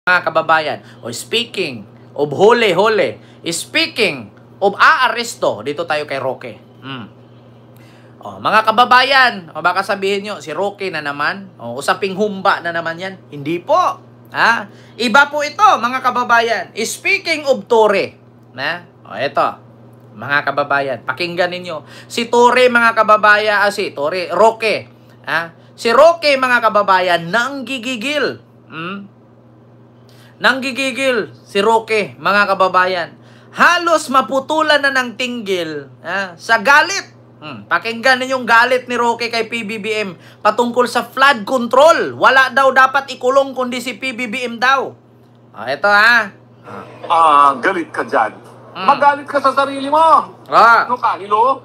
mga kababayan. O speaking of hole, speaking of aaresto, dito tayo kay Roque. O, mga kababayan, o baka sabihin nyo, si Roque na naman, o usaping humba na naman yan. Hindi po. Ha? Iba po ito, mga kababayan. Speaking of Tore, o ito, mga kababayan, pakinggan ninyo. Si Tore, mga kababayan, Roque. Si Roque, mga kababayan, nanggigigil. Nanggigigil si Roque, mga kababayan. Halos maputulan na ng tinggil sa galit. Pakinggan ninyong galit ni Roque kay PBBM patungkol sa flood control. Wala daw dapat ikulong kundi si PBBM daw. Ito galit ka dyan. Magalit ka sa sarili mo. Ano ka, Hilo?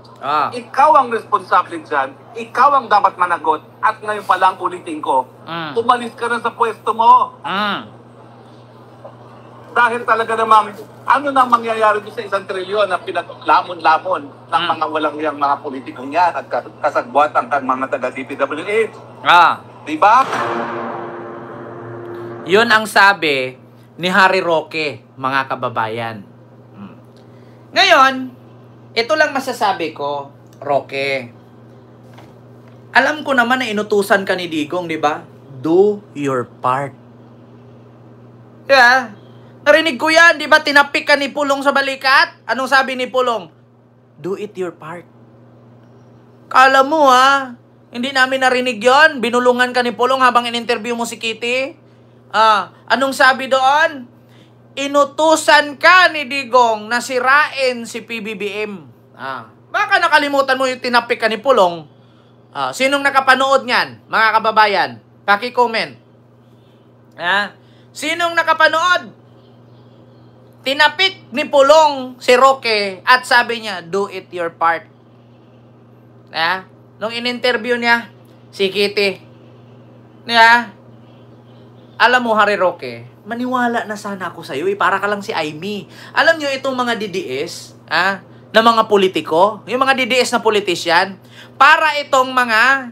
Ikaw ang responsable dyan. Ikaw ang dapat managot. At ngayon pa lang ulitin ko, umalis ka na sa pwesto mo. Dahil talaga namang, ano nang mangyayari doon sa 1 trilyon na pinaglamon-lamon ng mga walang yang mga politikong yan at kasagbuatan ng mga taga-DPWH. Diba? Yun ang sabi ni Harry Roque, mga kababayan. Ngayon, ito lang masasabi ko, Roque. Alam ko naman na inutusan ka ni Digong, di ba? Do your part. Yeah. Narinig ko yan, di ba? Tinapik ka ni Pulong sa balikat. Anong sabi ni Pulong? Do it your part. Kala mo hindi namin narinig yon. Binulungan ka ni Pulong habang in-interview mo si Kitty. Anong sabi doon? Inutusan ka ni Digong na sirain si PBBM. Baka nakalimutan mo yung tinapik ka ni Pulong. Sinong nakapanood niyan, mga kababayan? Paki-comment. Sinong nakapanood? Tinapik ni Pulong si Roque at sabi niya, do it your part. Nung in-interview niya, si Kitty. Alam mo, Harry Roque, maniwala na sana ako sa'yo. Para ka lang si Aimee. Alam niyo itong mga DDS, na mga politiko, yung mga DDS na politician, para itong mga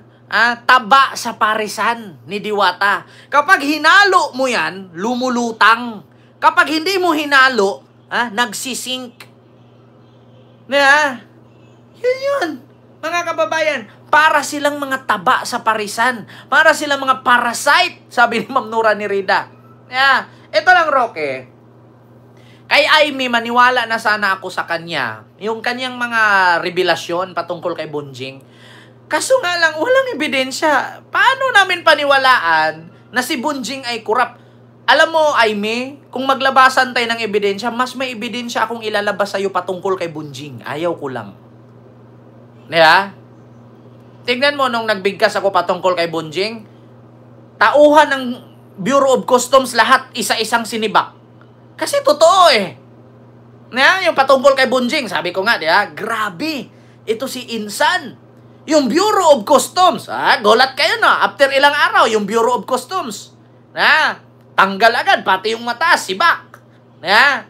taba sa parisan ni Diwata. Kapag hinalo mo yan, lumulutang. Kapag hindi mo hinalo, nagsisink. Yun. Mga kababayan, para silang mga taba sa parisan. Para silang mga parasite, sabi ni Ma'am Nura ni Rida. Ito lang, Roque. Kay Aimee, maniwala na sana ako sa kanya. Yung kanyang mga revelasyon patungkol kay Bonjing. Kaso nga lang, walang ebidensya. Paano namin paniwalaan na si Bonjing ay kurap? Alam mo, Aimee, kung maglabasan tayo ng ebidensya, mas may ebidensya akong ilalabas sa'yo patungkol kay Bonjing. Ayaw ko lang. Tignan mo nung nagbigkas ako patungkol kay Bonjing, tauhan ng Bureau of Customs lahat isa-isang sinibak. Kasi totoo yung patungkol kay Bonjing, sabi ko nga, grabe, ito si Insan. Yung Bureau of Customs, gulat kayo after ilang araw, yung Bureau of Customs, tanggal agad, pati yung mata, sibak.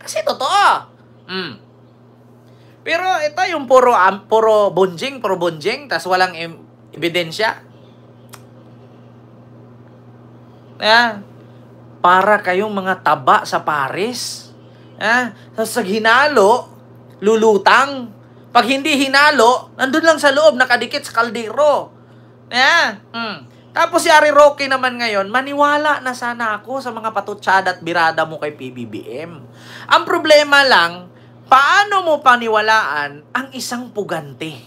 Kasi totoo. Pero ito yung puro Bonjing, tas walang ebidensya. Para kayong mga taba sa Paris. Sa hinalo, lulutang. Pag hindi hinalo, nandun lang sa loob, nakadikit sa kaldero. Tapos si Harry Roque naman ngayon, maniwala na sana ako sa mga patutsada at birada mo kay PBBM. Ang problema lang, paano mo paniwalaan ang isang pugante?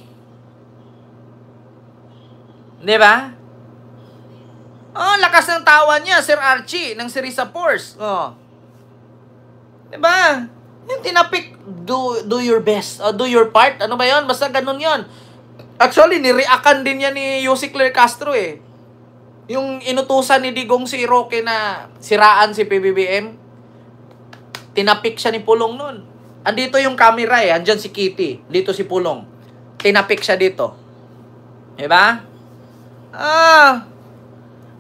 Diba? Lakas ng tawa niya, Sir Archie, ng Sirisa Force. Diba? Yung tinapik, do your best, do your part. Ano ba yun? Basta ganun yun. Actually, nireakan din yan ni Yossi Claire Castro Yung inutusan ni Digong si Roque na siraan si PBBM, tinapik siya ni Pulong nun. Andito yung camera andyan si Kitty, dito si Pulong. Tinapik siya dito. Diba?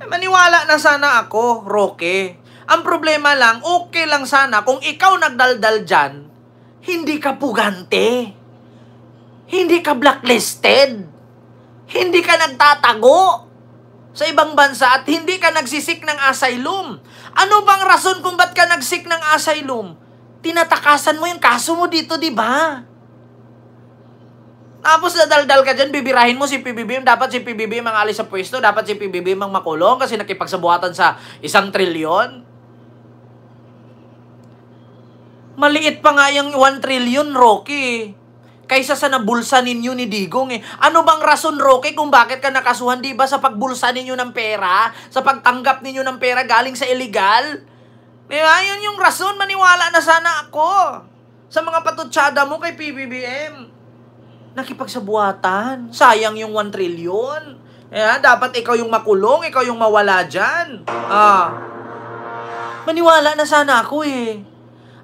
Maniwala na sana ako, Roque. Ang problema lang, okay lang sana kung ikaw nagdaldal dyan, hindi ka pugante. Hindi ka blacklisted. Hindi ka nagtatago sa ibang bansa at hindi ka nagsisik ng asylum. Ano bang rason kung ba't ka nag-seek ng asylum? Tinatakasan mo yung kaso mo dito, di ba? Tapos nadaldal ka dyan, bibirahin mo si PBBM. Dapat si PBBM ang alis sa pwesto. Dapat si PBBM ang makulong kasi nakipagsabuhatan sa 1 trilyon. Maliit pa nga yung 1 trilyon, Rocky. Kaysa sa nabulsa ninyo ni Digong eh. Ano bang rason, Rocky, kung bakit ka nakasuhan? Di ba sa pagbulsa ninyo ng pera? Sa pagtanggap ninyo ng pera galing sa illegal? Di ba? Yun yung rason. Maniwala na sana ako sa mga patutsada mo kay PBBM. Nakipagsabuhatan. Sayang yung 1 trilyon. Yeah, dapat ikaw yung makulong, ikaw yung mawala dyan. Maniwala na sana ako eh.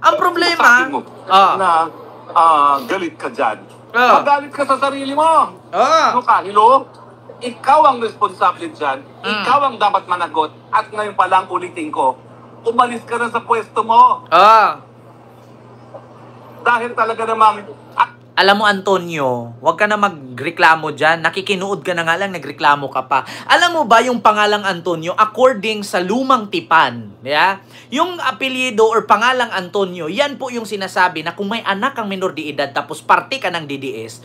Ang problema, na galit ka dyan. Magalit ka sa sarili mo. Ano ka, hello? Ikaw ang responsable dyan. Ikaw ang dapat managot. At ngayon pa lang ulitin ko, umalis ka na sa pwesto mo. Dahil talaga namang alam mo, Antonio, huwag ka na magreklamo dyan. Nakikinuod ka na nga lang, nagreklamo ka pa. Alam mo ba yung pangalang Antonio, according sa lumang tipan, yeah? Yung apelyido or pangalang Antonio, yan po yung sinasabi na kung may anak kang minor de edad tapos parte ka ng DDS,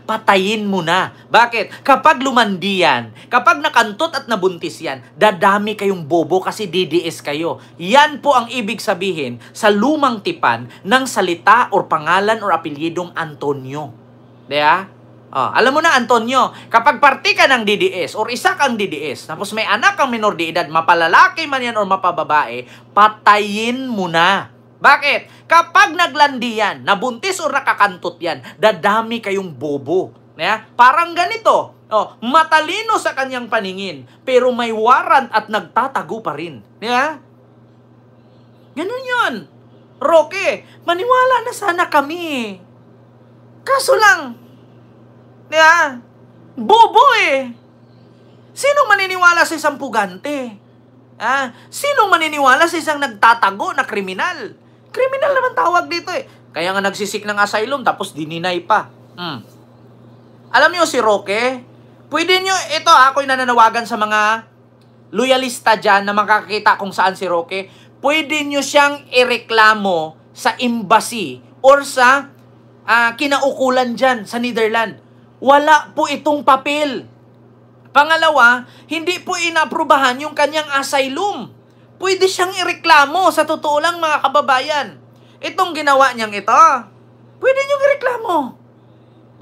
patayin mo na. Bakit? Kapag lumandi yan, kapag nakantot at nabuntis yan, dadami kayong bobo kasi DDS kayo. Yan po ang ibig sabihin sa lumang tipan ng salita or pangalan or apelyidong Antonio. Diba? Alam mo na, Antonio, kapag parte ka ng DDS or isa kang DDS, tapos may anak kang minor de edad, mapalalaki man yan or mapababae, patayin mo na. Bakit? Kapag naglandi yan, nabuntis or nakakantot yan, dadami kayong bobo. Yeah? Parang ganito, matalino sa kanyang paningin, pero may warrant at nagtatago pa rin. Yeah? Ganun yun. Roque, maniwala na sana kami. Kaso lang, bobo eh. Sinong maniniwala sa isang pugante? Sinong maniniwala sa isang nagtatago na kriminal? Kriminal naman tawag dito eh. Kaya nga nagsisik ng asylum tapos dininay pa. Alam niyo si Roque, pwede niyo, ito ako'y nananawagan sa mga loyalista dyan na makakita kung saan si Roque, pwede niyo siyang ireklamo sa embassy or sa kinaukulan dyan sa Netherlands. Wala po itong papel. Pangalawa, hindi po inaprubahan yung kanyang asylum. Pwede siyang ireklamo sa totoo lang mga kababayan. Itong ginawa niyang ito, pwede niyong ireklamo.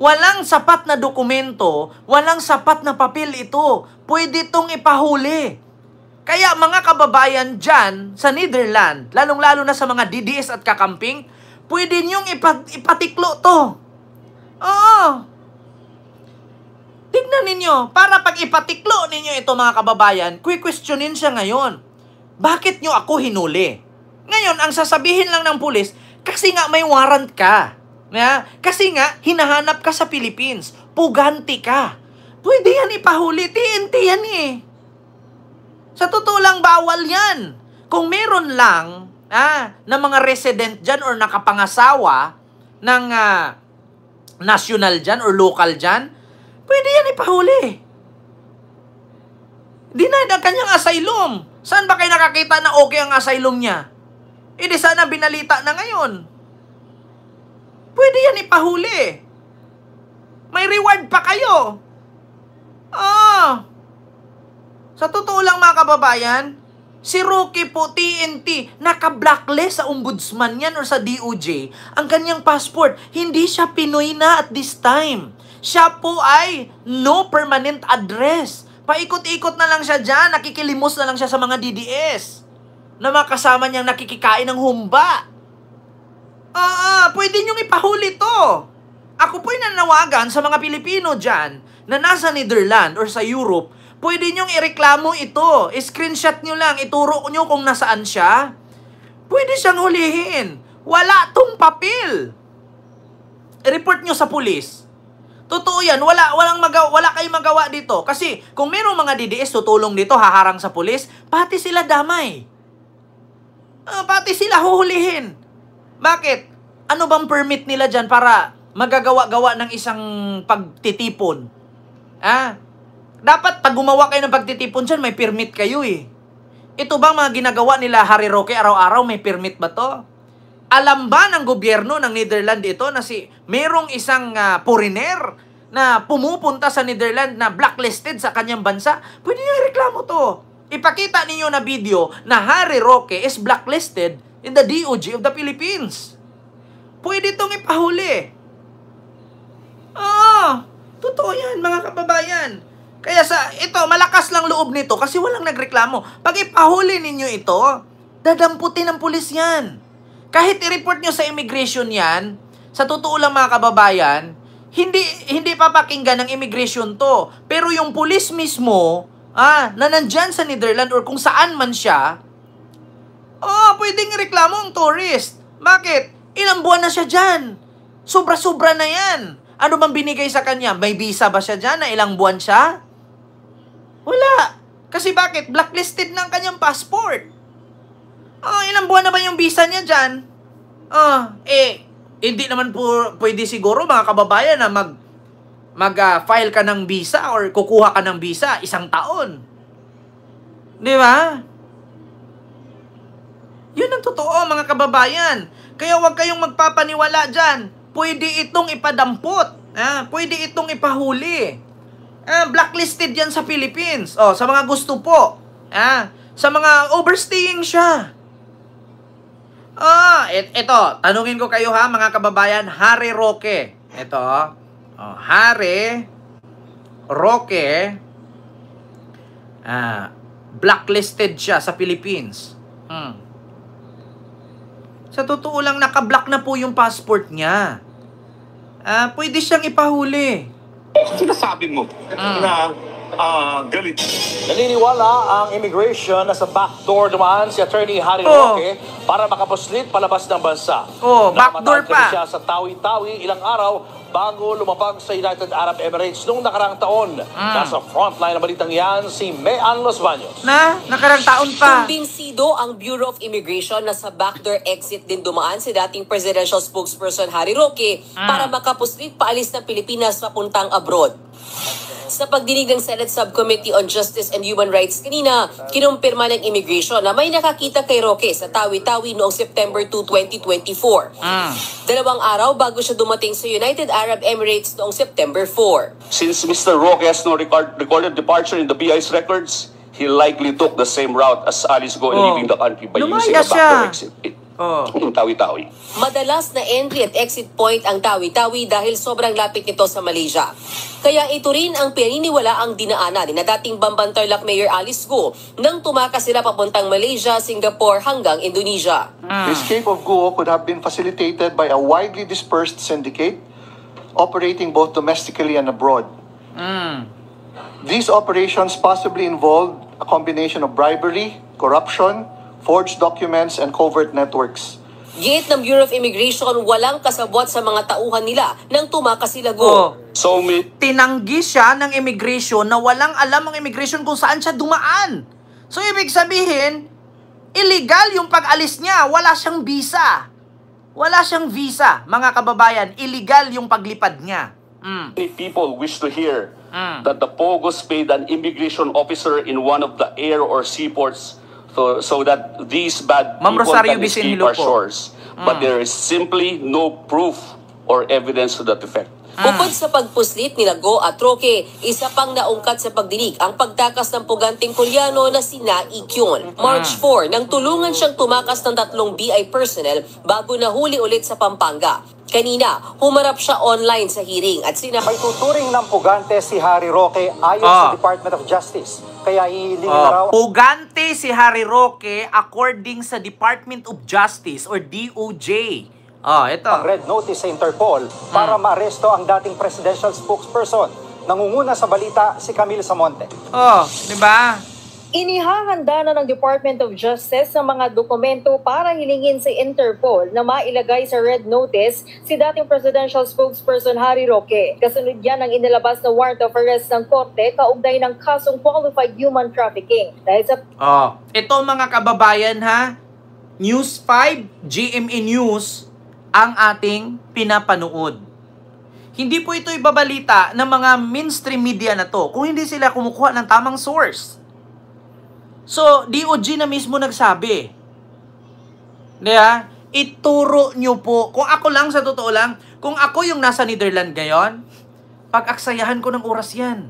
Walang sapat na dokumento, walang sapat na papel ito. Pwede itong ipahuli. Kaya mga kababayan dyan sa Netherlands, lalong-lalo na sa mga DDS at kakamping, pwede niyong ipatiklo to. Oo. Tignan ninyo, para pag ipatiklo ninyo ito mga kababayan, questionin siya ngayon. Bakit niyo ako hinuli? Ngayon, ang sasabihin lang ng pulis, kasi nga may warrant ka. Kasi nga, hinahanap ka sa Philippines. Puganti ka. Pwede yan ipahuli. TNT yan eh. Sa totoo lang, bawal yan. Kung meron lang, na mga resident dyan or nakapangasawa ng national dyan or local dyan, pwede yan ipahuli. Denied ang kanyang asylum. Saan ba kayo nakakita na okay ang asylum niya? Di sana binalita na ngayon. Pwede yan ipahuli. May reward pa kayo. Sa totoo lang mga kababayan, si Roque po, TNT, naka-blacklist sa ombudsman yan or sa DOJ. Ang kanyang passport, hindi siya Pinoy na at this time. Siya po ay no permanent address. Paikot-ikot na lang siya dyan, nakikilimos na lang siya sa mga DDS. Na makasama niyang nakikikain ng humba. Pwede niyong ipahuli to. Ako po'y nanawagan sa mga Pilipino dyan na nasa Netherlands or sa Europe, pwede niyong ireklamo ito. I-screenshot niyo lang, ituro niyo kung nasaan siya. Pwede siyang hulihin. Wala tong papel. I-report niyo sa pulis. Totoo yan, wala kayong magawa dito. Kasi kung mayroong mga DDS tutulong dito, haharang sa pulis, pati sila damay. Pati sila huhulihin. Bakit? Ano bang permit nila dyan para magagawa-gawa ng isang pagtitipon? Dapat pag gumawa kayo ng pagtitipon dyan, may permit kayo eh. Ito bang mga ginagawa nila Harry Roque araw-araw, may permit ba to? Alam ba ng gobyerno ng Netherlands ito na merong isang foreigner na pumupunta sa Netherlands na blacklisted sa kanyang bansa? Pwede niyo ireklamo to. Ipakita ninyo na video na Harry Roque is blacklisted in the DOJ of the Philippines. Pwede itong ipahuli. Totoo yan, mga kababayan. Kaya ito, malakas lang loob nito kasi walang nagreklamo. Pag ipahuli ninyo ito, dadamputin ng pulis yan. Kahit i-report nyo sa immigration yan, sa totoo lang mga kababayan, hindi papakinggan ng immigration to. Pero yung pulis mismo, na nandyan sa Netherlands or kung saan man siya, pwedeng ireklamo ang tourist. Bakit? Ilang buwan na siya dyan. Sobra-sobra na yan. Ano bang binigay sa kanya? May visa ba siya dyan na ilang buwan siya? Wala. Kasi bakit? Blacklisted ng kanyang passport. Ilang buwan na ba yung visa niya dyan? Hindi naman pwede siguro mga kababayan na mag-file ka ng visa or kukuha ka ng visa 1 taon. Di ba? Yun ang totoo mga kababayan. Kaya huwag kayong magpapaniwala dyan. Pwede itong ipadampot. Pwede itong ipahuli. Blacklisted yan sa Philippines. Sa mga gusto po. Sa mga overstaying siya. Ito, tanungin ko kayo ha, mga kababayan, Harry Roque. Ito, Harry Roque, blacklisted siya sa Philippines. Sa totoo lang, nakablock na po yung passport niya. Pwede siyang ipahuli. Sinasabi mo na galit. Naniniwala ang immigration na sa backdoor dumaan si Attorney Harry Roque para makapuslit palabas ng bansa. Backdoor pa. Siya sa Tawi-Tawi ilang araw bago lumapag sa United Arab Emirates noong nakarang taon. Nasa frontline ng balitang yan si Mean Los Baños. Nakarang taon pa. Kumbinsido ang Bureau of Immigration na sa backdoor exit din dumaan si dating presidential spokesperson Harry Roque para makapuslit paalis ng Pilipinas papuntang abroad. Sa pagdinig ng Senate Subcommittee on Justice and Human Rights kanina, kinumpirma ng immigration na may nakakita kay Roque sa Tawi-Tawi noong September 2, 2024. 2 araw bago siya dumating sa United Arab Emirates noong September 4. Since Mr. Roque has no recorded departure in the BI's records, he likely took the same route as Alice Go in leaving the country by using a backdoor exit. Tawi-Tawi. Madalas na entry at exit point ang Tawi-Tawi dahil sobrang lapit nito sa Malaysia. Kaya ito rin ang pininiwala ang dinaanan ni dating Bamban Tarlac Mayor Alice Go nang tumakas sila papuntang Malaysia, Singapore hanggang Indonesia. The escape of Guo could have been facilitated by a widely dispersed syndicate operating both domestically and abroad. These operations possibly involved a combination of bribery, corruption, forged documents, and covert networks. Gate ng Bureau of Immigration, walang kasabwat sa mga tauhan nila nang tumakas sila Go. Tinanggi siya ng immigration na walang alam ang immigration kung saan siya dumaan. So, ibig sabihin, illegal yung pag-alis niya. Wala siyang visa. Wala siyang visa, mga kababayan. Illegal yung paglipad niya. Many people wish to hear that the Pogos paid an immigration officer in one of the air or seaports so that these bad people can escape our shores. But there is simply no proof or evidence to that effect. Bukod sa pagpuslit ni Go at Roque, isa pang naungkat sa pagdinig ang pagtakas ng puganteng Koreano na si Na Ik-yun. March 4, nang tulungan siyang tumakas ng 3 BI personnel bago nahuli ulit sa Pampanga. Kanina, humarap siya online sa hearing at May tuturing ng pugante si Harry Roque ayon sa Department of Justice. Kaya hihiling na raw... Pugante si Harry Roque according sa Department of Justice or DOJ. Ito. Ang red notice sa Interpol para maaresto ang dating presidential spokesperson. Nangunguna sa balita si Camille Samonte. Di ba? Inihahanda na ng Department of Justice ang mga dokumento para hilingin si Interpol na mailagay sa red notice si dating presidential spokesperson Harry Roque. Kasunod yan ang inilabas na warrant of arrest ng korte kaugnay ng kasong qualified human trafficking. Dahil sa... Ito mga kababayan ha, News 5, GMA News ang ating pinapanood. Hindi po ito ibabalita ng mga mainstream media na to kung hindi sila kumukuha ng tamang source. So, DOJ na mismo nagsabi. Diba? Ituro nyo po. Kung ako lang, sa totoo lang, kung ako yung nasa Netherlands ngayon, pag-aksayahan ko ng oras yan.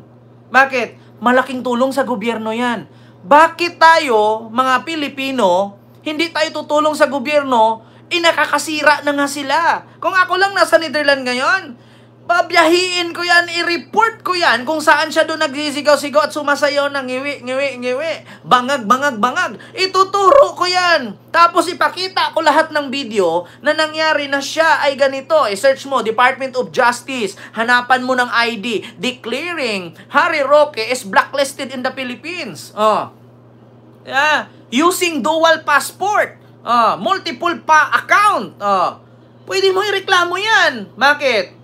Bakit? Malaking tulong sa gobyerno yan. Bakit tayo, mga Pilipino, hindi tayo tutulong sa gobyerno, nakakasira na nga sila. Kung ako lang nasa Netherlands ngayon, babiyahiin ko yan, i-report ko yan kung saan siya doon nagsisigaw-sigaw at sumasayaw ng ngiwi, bangag. Ituturo ko yan. Tapos ipakita ko lahat ng video na nangyari na siya ay ganito. I-search mo, Department of Justice, hanapan mo ng ID, declaring Harry Roque is blacklisted in the Philippines. Yeah. Using dual passport, multiple account. Pwede mo ireklamo yan. Bakit?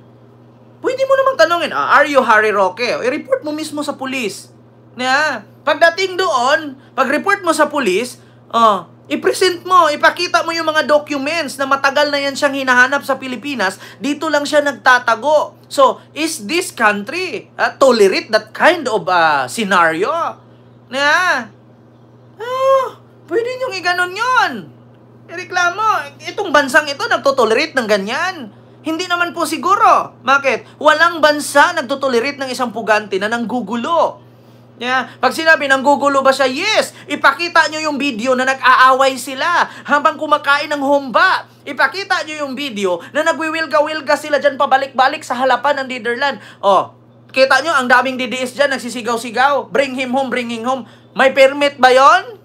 Pwede mo namang tanongin, are you Harry Roque? I-report mo mismo sa pulis. Pagdating doon, pag-report mo sa pulis, i-present mo, ipakita mo yung mga documents na matagal na yan siyang hinahanap sa Pilipinas, dito lang siya nagtatago. So, is this country tolerate that kind of scenario? Pwede niyong iganon yun. I-reklamo, itong bansang ito nagtotolerate ng ganyan. Hindi naman po siguro. Bakit? Walang bansa nagtotolerate ng isang pugante na nanggugulo. Pag sinabi nanggugulo ba siya? Yes! Ipakita nyo yung video na nag-aaway sila habang kumakain ng humba. Ipakita nyo yung video na nagwiwilga-wilga sila dyan pabalik-balik sa halapan ng Netherlands. Kita nyo, ang daming DDS dyan nagsisigaw-sigaw. Bring him home, bring him home. May permit ba yon?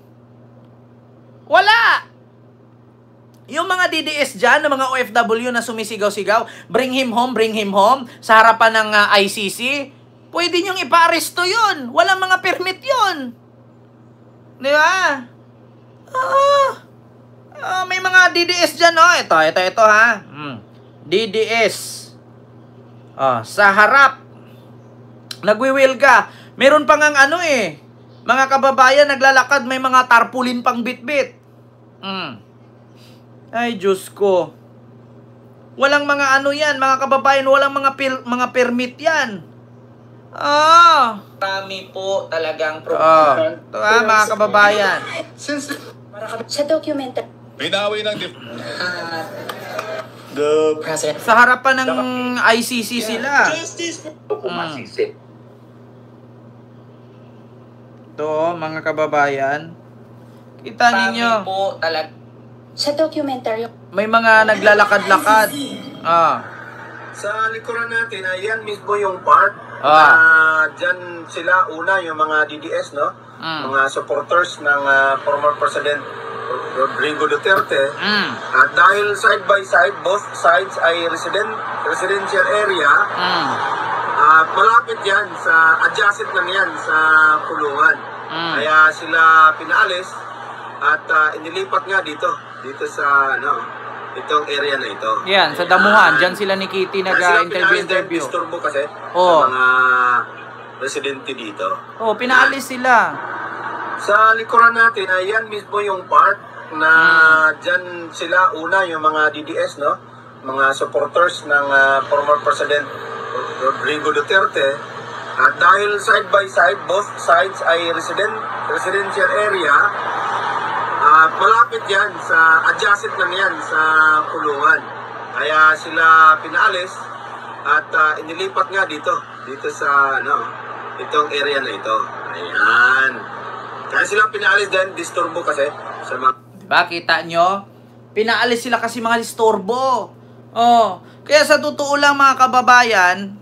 Wala! Yung mga DDS dyan, na mga OFW na sumisigaw-sigaw, bring him home, sa harapan ng ICC, pwede nyong ipa-aresto yun. Walang mga permit yun. Di ba? May mga DDS dyan, Ito ha. DDS. Sa harap. Nagwiwilga. Meron pa ngang mga kababayan naglalakad, may mga tarpaulin pang bitbit. Ay, Diyos ko. Walang mga yan, mga kababayan, walang mga permit yan. Marami po talagang problema. Mga kababayan. Sa document. Binawi ng The President. Sa harapan ng ICC sila. Ito, mga kababayan. Kita ninyo. Marami po talagang Sa documentary. may mga naglalakad-lakad. Sa likuran natin, yan mismo yung part na dyan sila, una, yung mga DDS, no? Mga supporters ng former President Rodrigo Duterte. At dahil side by side, both sides ay residential area, malapit yan, adjacent lang yan sa kulungan. Kaya sila pinaalis at inilipat nga dito sa itong area na ito. Yan, sa damuhan. Diyan sila ni Kitty nag-interview. Disturbo kasi sa mga residente dito. Pinaalis sila. Sa likuran natin, yan mismo yung part na dyan sila, una, yung mga DDS, no? Mga supporters ng former President Rodrigo Duterte. At dahil side by side, both sides ay residential area, malapit yan, adjacent lang yan sa kulungan. Kaya sila pinaalis at inilipat nga dito sa itong area na ito. Ayan. Kaya sila pinaalis din, disturbo kasi sa mga... Diba, kita nyo? Pinaalis sila kasi mga disturbo. Kaya sa totoo lang, mga kababayan,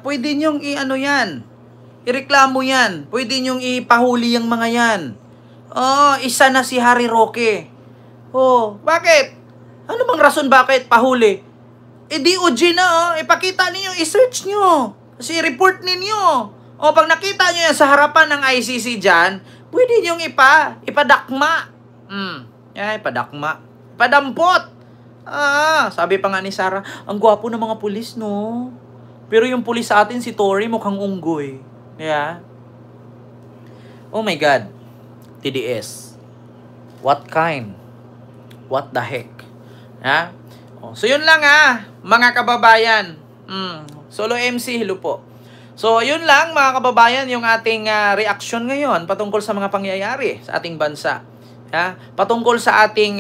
pwede nyong ireklamo yan. Pwede nyong ipahuli yung mga yan. Isa na si Harry Roque. Bakit? Ano bang rason bakit pahuli? DOJ na, ipakita ninyo, i-search nyo. Kasi report ninyo. Pag nakita nyo yan sa harapan ng ICC dyan, pwede nyong ipadakma. Ipadakma. Padampot. Sabi pa nga ni Sarah, ang gwapo ng mga pulis, no? Pero yung pulis sa atin, si Tory, mukhang unggoy. Oh my God. TDS. What kind? What the heck? So yun lang mga kababayan. Solo MC, hello po. So, yun lang mga kababayan yung ating reaksyon ngayon patungkol sa mga pangyayari sa ating bansa. Patungkol sa ating